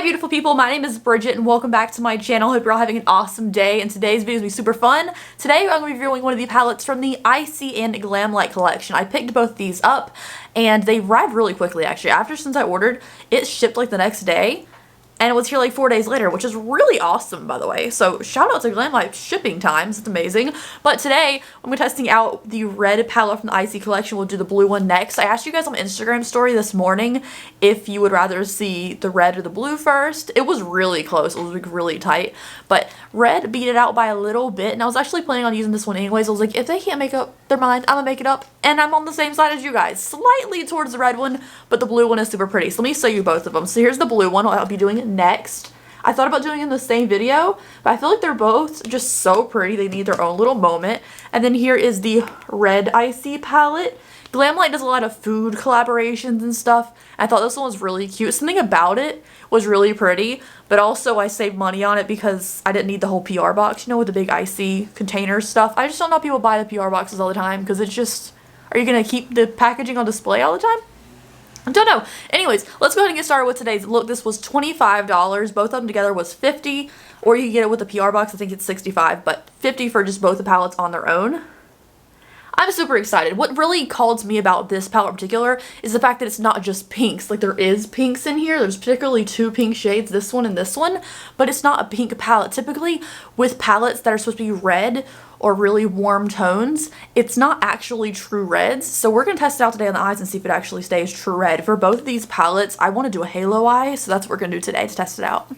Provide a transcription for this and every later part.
Hi beautiful people, my name is Bridget and welcome back to my channel. Hope you're all having an awesome day and today's video is going to be super fun. Today I'm going to be reviewing one of the palettes from the ICEE and Glamlite collection. I picked both these up and they arrived really quickly actually. Since I ordered, it shipped like the next day and it was here like 4 days later, which is really awesome by the way. So shout out to Glamlite shipping times, it's amazing. But today I'm testing out the red palette from the ICEE collection. We'll do the blue one next. I asked you guys on my Instagram story this morning if you would rather see the red or the blue first. It was really close, it was like really tight, but red beat it out by a little bit and I was actually planning on using this one anyways. I was like, if they can't make up their mind, I'm gonna make it up, and I'm on the same side as you guys, slightly towards the red one, but the blue one is super pretty. So let me show you both of them. So here's the blue one, what I'll be doing next. I thought about doing in the same video, but I feel like they're both just so pretty. They need their own little moment. And then here is the red ICEE palette. Glamlite does a lot of food collaborations and stuff. I thought this one was really cute. Something about it was really pretty, but also I saved money on it because I didn't need the whole PR box, you know, with the big ICEE container stuff. I just don't know how people buy the PR boxes all the time because it's just, are you going to keep the packaging on display all the time? I don't know. Anyways, let's go ahead and get started with today's look. This was $25. Both of them together was $50, or you can get it with the PR box. I think it's $65, but $50 for just both the palettes on their own. I'm super excited. What really calls me about this palette in particular is the fact that it's not just pinks. Like there is pinks in here. There's particularly two pink shades, this one and this one, but it's not a pink palette. Typically with palettes that are supposed to be red or really warm tones, it's not actually true reds. So we're going to test it out today on the eyes and see if it actually stays true red. For both of these palettes, I want to do a halo eye, so that's what we're going to do today to test it out.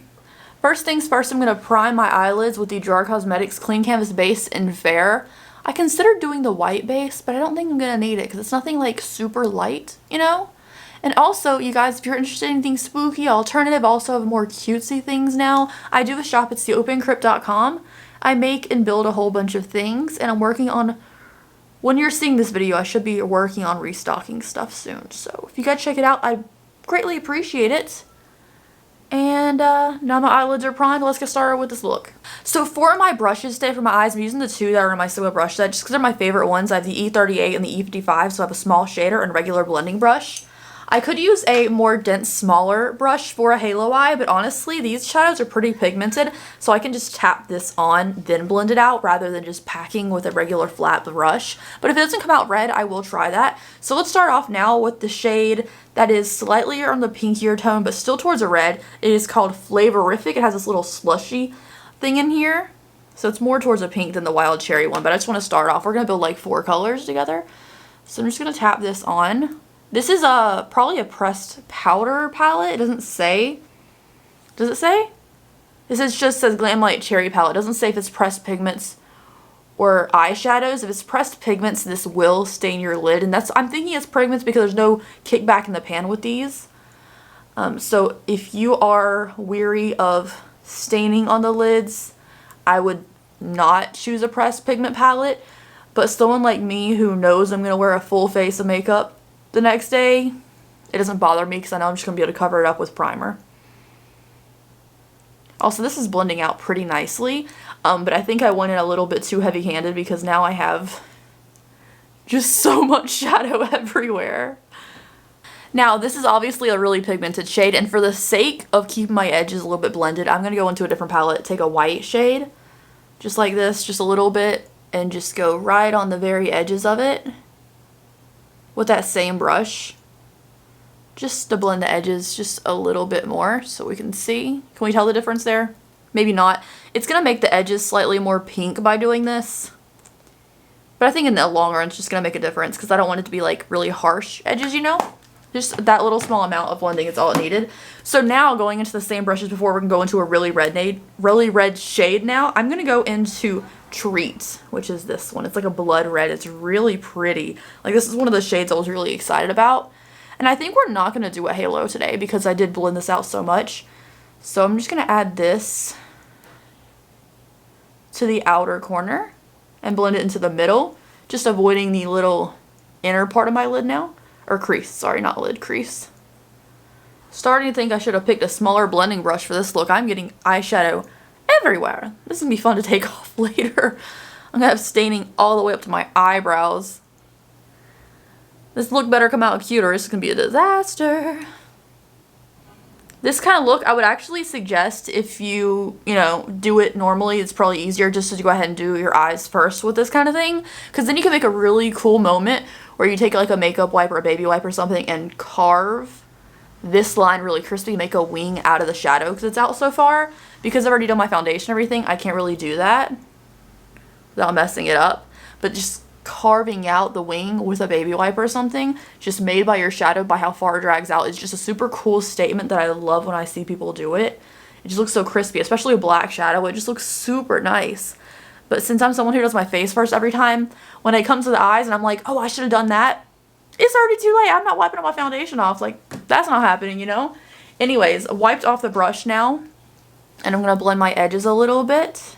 First things first, I'm going to prime my eyelids with the Jar Cosmetics Clean Canvas Base in Fair. I considered doing the white base, but I don't think I'm going to need it because it's nothing like super light, you know? And also, you guys, if you're interested in anything spooky, alternative, also have more cutesy things now, I do a shop at theopencrypt.com. I make and build a whole bunch of things, and I'm working on, when you're seeing this video, I should be working on restocking stuff soon. So if you guys check it out, I greatly appreciate it. And now my eyelids are primed, let's get started with this look. So for my brushes today for my eyes, I'm using the two that are in my Sigma brush set just because they're my favorite ones. I have the E38 and the E55, so I have a small shader and a regular blending brush. I could use a more dense, smaller brush for a halo eye, but honestly, these shadows are pretty pigmented, so I can just tap this on, then blend it out, rather than just packing with a regular flat brush. But if it doesn't come out red, I will try that. So let's start off now with the shade that is slightly on the pinkier tone, but still towards a red. It is called Flavorific. It has this little slushy thing in here, so it's more towards a pink than the Wild Cherry one, but I just want to start off. We're going to build like 4 colors together. So I'm just going to tap this on. This is probably a pressed powder palette. It doesn't say. Does it say? This just says Glamlite Cherry Palette. It doesn't say if it's pressed pigments or eyeshadows. If it's pressed pigments, this will stain your lid. And I'm thinking it's pigments because there's no kickback in the pan with these. So if you are weary of staining on the lids, I would not choose a pressed pigment palette. But someone like me who knows I'm going to wear a full face of makeup the next day, it doesn't bother me because I know I'm just going to be able to cover it up with primer. Also, this is blending out pretty nicely, but I think I went in a little bit too heavy-handed because now I have just so much shadow everywhere. Now, this is obviously a really pigmented shade, and for the sake of keeping my edges a little bit blended, I'm going to go into a different palette, take a white shade, just like this, just a little bit, and just go right on the very edges of it with that same brush, just to blend the edges just a little bit more so we can see. Can we tell the difference there? Maybe not. It's going to make the edges slightly more pink by doing this, but I think in the long run it's just going to make a difference because I don't want it to be like really harsh edges, you know? Just that little small amount of blending is all it needed. So now going into the same brushes before, we're going to go into a really red shade now. I'm going to go into Treat, which is this one. It's like a blood red. It's really pretty. Like this is one of the shades I was really excited about. And I think we're not going to do a halo today because I did blend this out so much. So I'm just going to add this to the outer corner and blend it into the middle, just avoiding the little inner part of my lid now. Or crease, sorry, not lid, crease. Starting to think I should have picked a smaller blending brush for this look. I'm getting eyeshadow everywhere. This is going to be fun to take off later. I'm going to have staining all the way up to my eyebrows. This look better come out cuter. This is going to be a disaster. This kind of look, I would actually suggest if you know, do it normally, it's probably easier just to go ahead and do your eyes first with this kind of thing. Because then you can make a really cool moment where you take like a makeup wipe or a baby wipe or something and carve this line really crispy, make a wing out of the shadow because it's out so far. Because I've already done my foundation and everything, I can't really do that without messing it up. But just carving out the wing with a baby wipe or something, just made by your shadow, by how far it drags out, is just a super cool statement that I love when I see people do it. It just looks so crispy, especially a black shadow. It just looks super nice. But since I'm someone who does my face first every time, when it comes to the eyes and I'm like, oh, I should have done that, it's already too late. I'm not wiping all my foundation off. Like, that's not happening, you know? Anyways, wiped off the brush now, and I'm going to blend my edges a little bit.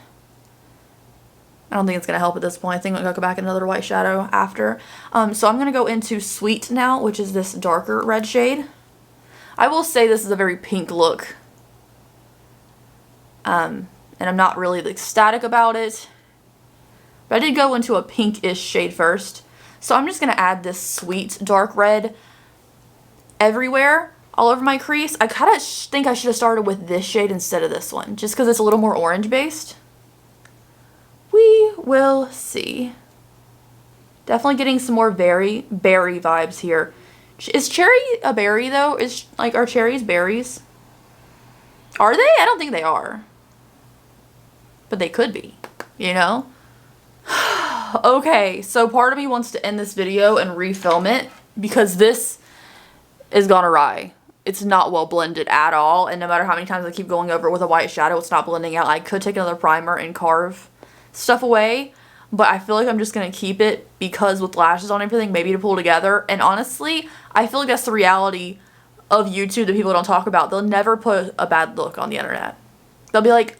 I don't think it's going to help at this point. I think I'm going to go back in another white shadow after. So I'm going to go into Sweet now, which is this darker red shade. I will say this is a very pink look. And I'm not really ecstatic about it. But I did go into a pinkish shade first. So I'm just going to add this Sweet dark red everywhere, all over my crease. I kind of think I should have started with this shade instead of this one, just because it's a little more orange based. We will see. Definitely getting some more berry vibes here. Is cherry a berry though? Is like, are cherries berries? Are they? I don't think they are. But they could be, you know? Okay, so part of me wants to end this video and refilm it because this is gone awry. It's not well blended at all, and no matter how many times I keep going over it with a white shadow, it's not blending out. I could take another primer and carve stuff away, but I feel like I'm just going to keep it because with lashes on everything, maybe to pull together. And honestly, I feel like that's the reality of YouTube that people don't talk about. They'll never put a bad look on the internet. They'll be like,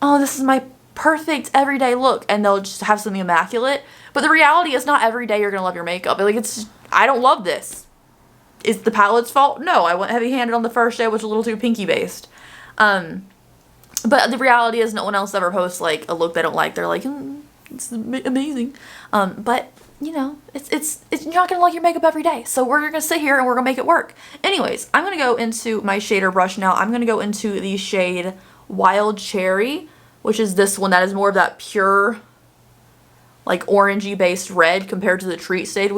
oh, this is my perfect everyday look, and they'll just have something immaculate. But the reality is not every day you're going to love your makeup. Like, it's just, I don't love this. Is the palette's fault? No, I went heavy-handed on the first day, which was a little too pinky based. But the reality is no one else ever posts like a look they don't like. They're like, it's amazing. But you know, it's you're not gonna like your makeup every day. So we're gonna sit here and we're gonna make it work. Anyways, I'm gonna go into my shader brush now. I'm gonna go into the shade Wild Cherry, which is this one that is more of that pure, like orangey based red compared to the Treat shade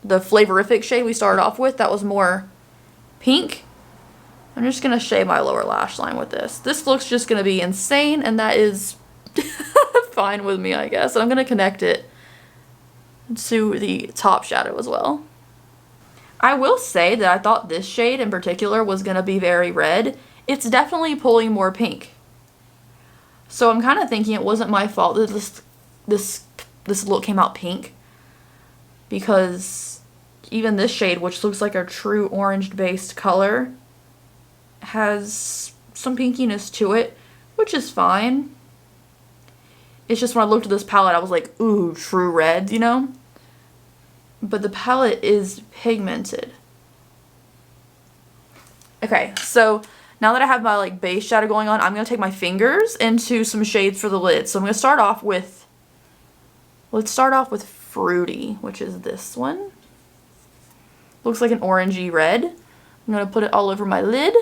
the Flavorific shade we started off with. That was more pink. I'm just going to shade my lower lash line with this. This looks just going to be insane, and that is fine with me, I guess. And I'm going to connect it to the top shadow as well. I will say that I thought this shade in particular was going to be very red. It's definitely pulling more pink. So I'm kind of thinking it wasn't my fault that this look came out pink, because even this shade, which looks like a true orange-based color, has some pinkiness to it, which is fine. It's just when I looked at this palette, I was like, ooh, true red, you know? But the palette is pigmented. Okay, so now that I have my like base shadow going on, I'm going to take my fingers into some shades for the lid. So I'm going to start off with, let's start off with Fruity, which is this one. Looks like an orangey red. I'm going to put it all over my lid.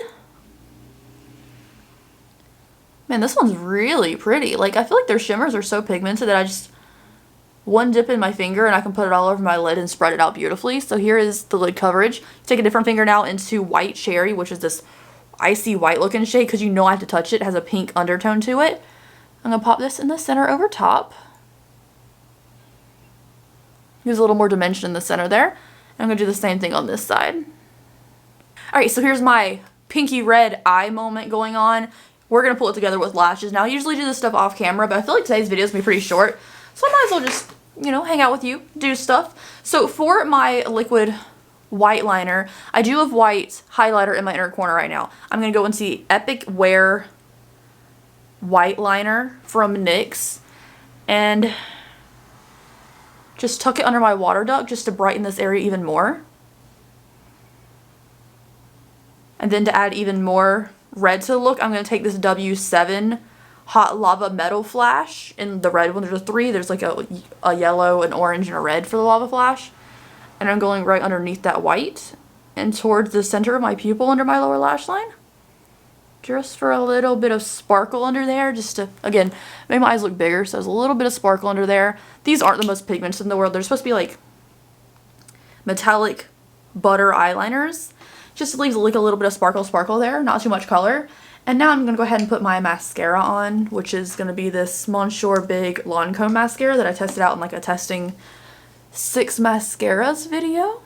Man, this one's really pretty. Like, I feel like their shimmers are so pigmented that I just one dip in my finger and I can put it all over my lid and spread it out beautifully. So here is the lid coverage. Take a different finger now into White Cherry, which is this icy white looking shade, because you know I have to touch it. It has a pink undertone to it. I'm going to pop this in the center over top. Gives a little more dimension in the center there. I'm going to do the same thing on this side. Alright, so here's my pinky red eye moment going on. We're going to pull it together with lashes. Now, I usually do this stuff off camera, but I feel like today's video is going to be pretty short. So I might as well just, you know, hang out with you, do stuff. So for my liquid white liner, I do have white highlighter in my inner corner right now. I'm going to go into the Epic Wear white liner from NYX and just tuck it under my water duct just to brighten this area even more. And then to add even more red to the look, I'm going to take this W7 Hot Lava Metal Flash. In the red one, there's 3. There's like a yellow, an orange, and a red for the Lava Flash. And I'm going right underneath that white and towards the center of my pupil under my lower lash line. just for a little bit of sparkle under there, just to, again, make my eyes look bigger, so there's a little bit of sparkle under there. These aren't the most pigmented in the world. They're supposed to be like metallic butter eyeliners. Just leaves like a little bit of sparkle there, not too much color. And now I'm going to go ahead and put my mascara on, which is going to be this Monsieur Big Lancome mascara that I tested out in like a testing 6 mascaras video.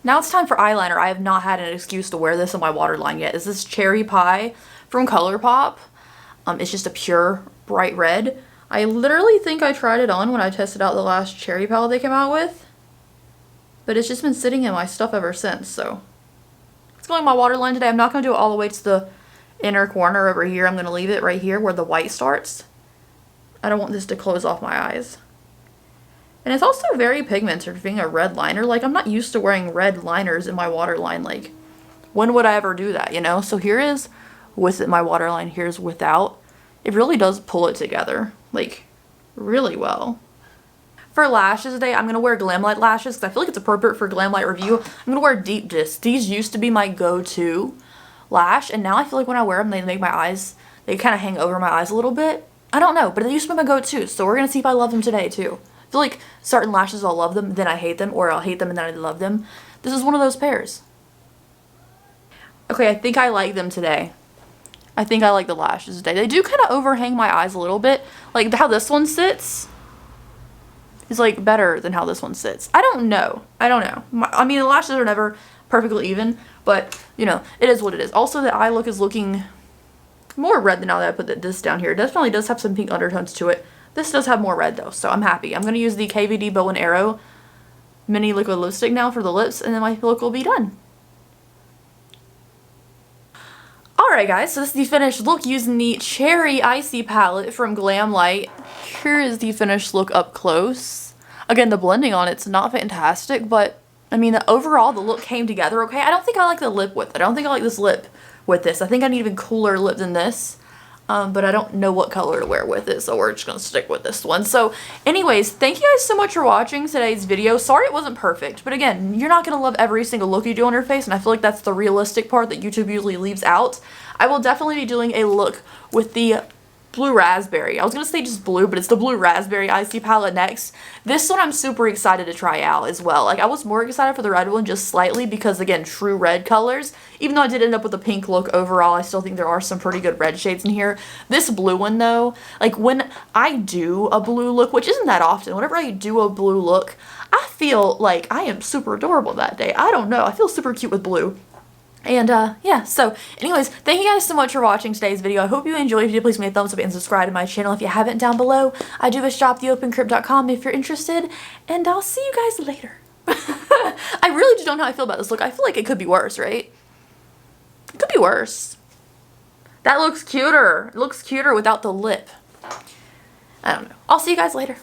Now it's time for eyeliner. I have not had an excuse to wear this on my waterline yet. This is Cherry Pie from Colourpop. It's just a pure bright red. I literally think I tried it on when I tested out the last cherry palette they came out with. But it's just been sitting in my stuff ever since, so. It's going on my waterline today. I'm not going to do it all the way to the inner corner over here. I'm going to leave it right here where the white starts. I don't want this to close off my eyes. And it's also very pigmented for being a red liner. Like, I'm not used to wearing red liners in my waterline. Like, when would I ever do that, you know? So here is with my waterline. Here's without. It really does pull it together, like, really well. For lashes today, I'm going to wear Glamlite lashes because I feel like it's appropriate for Glamlite review. I'm going to wear Deep Disc. These used to be my go-to lash, and now I feel like when I wear them, they make my eyes, they kind of hang over my eyes a little bit. I don't know, but they used to be my go-to, so we're going to see if I love them today, too. I feel like certain lashes I'll love them, then I hate them, or I'll hate them and then I love them. This is one of those pairs. Okay, I think I like them today. I think I like the lashes today. They do kind of overhang my eyes a little bit. Like how this one sits is like better than how this one sits. I don't know. I mean, the lashes are never perfectly even, but you know, it is what it is. Also, the eye look is looking more red than now that I put this down here. It definitely does have some pink undertones to it. This does have more red though, so I'm happy. I'm going to use the KVD Bow and Arrow mini liquid lipstick now for the lips, and then my look will be done. Alright guys, so this is the finished look using the Cherry ICEE palette from Glamlite. Here is the finished look up close. Again, the blending on it's not fantastic, but I mean, overall the look came together okay. I don't think I like the lip with it. I don't think I like this lip with this. I think I need even cooler lip than this. But I don't know what color to wear with it, so we're just going to stick with this one. So anyways, thank you guys so much for watching today's video. Sorry it wasn't perfect, but again, you're not going to love every single look you do on your face, and I feel like that's the realistic part that YouTube usually leaves out. I will definitely be doing a look with the Blue Raspberry. I was going to say just blue, but it's the Blue Raspberry ICEE palette next. This one I'm super excited to try out as well. Like, I was more excited for the red one just slightly because, again, true red colors. Even though I did end up with a pink look overall, I still think there are some pretty good red shades in here. This blue one, though, like, when I do a blue look, which isn't that often, whenever I do a blue look, I feel like I am super adorable that day. I don't know. I feel super cute with blue. And, yeah, so, anyways, thank you guys so much for watching today's video. I hope you enjoyed. If you did, please give me a thumbs up and subscribe to my channel if you haven't down below. I do have a shop, theopencrypt.com, if you're interested, and I'll see you guys later. I really just don't know how I feel about this look. I feel like it could be worse, right? It could be worse. That looks cuter. It looks cuter without the lip. I don't know. I'll see you guys later.